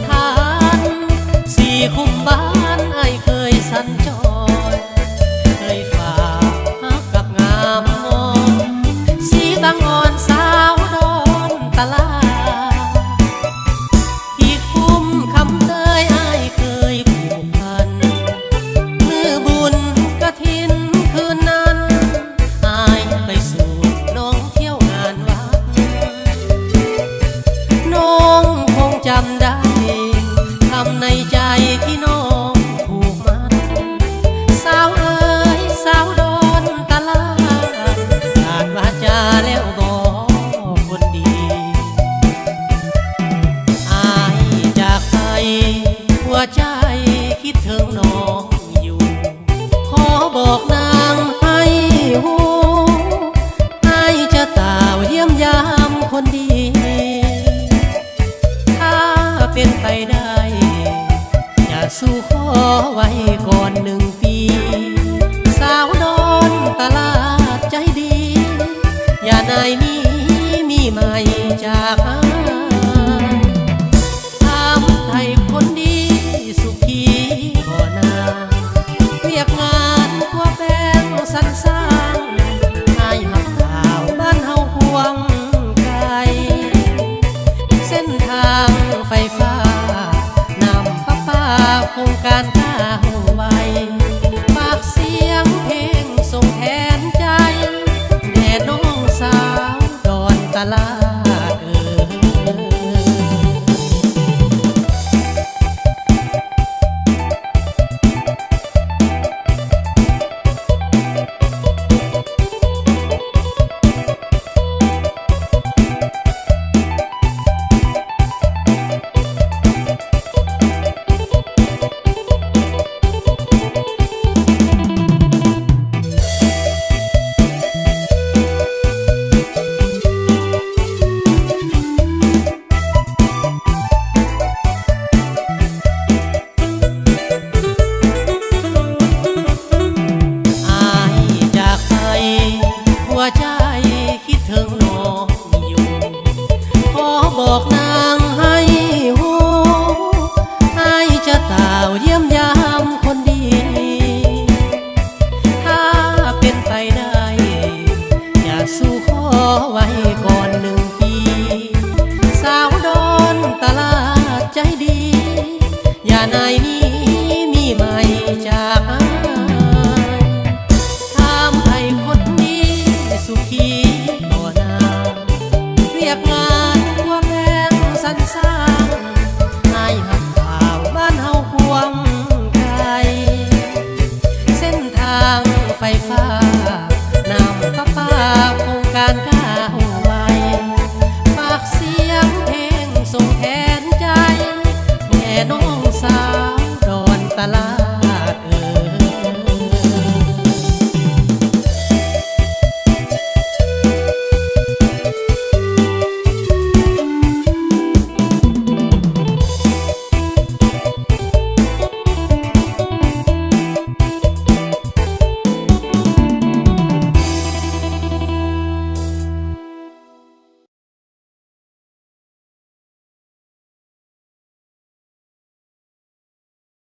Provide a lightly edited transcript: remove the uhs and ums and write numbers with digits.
ถานสี่คุ้มบ้านไอ้เคยสัญจรเคยฝากฮักกับงามงอนสีตังอ่อนสาวดอนตะลาที่คุ้มคำเตยไอ้เคยผูกพันมือบุญกฐินคืนนั้นไอ้ไปสู่น้องเที่ยวงานวัดน้องคงจำได้คำในใจที่น้องผูกมัดสาวเอ๋ยสาวดอนตะลาขาดวาจาแล้วบอกคนดีอายจากไปหัวใจคิดถึงน้องอยู่ขอบอกนางให้หูให้จะตาวเยี่ยมยามคนดีถ้าเป็นไปได้อย่าสู้ขอไว้ก่อน1 ปีสาวดอนตลาดใจดีอย่านายนี้มีใหม่จากอายถามไทยคนดีสุขีบ่นางเรียกงานทั่วแป้งสรรสร้างอายหักข่าวบ้านเฮาห่วงไกลเส้นทางไฟฟ้านำป้าป้าโครงการข้าวไว้ฝากเสียงเพลงส่งแทนใจแด่น้องสาวดอนตลาดหัวใจคิดถึงน้องอยู่ขอบอกนาง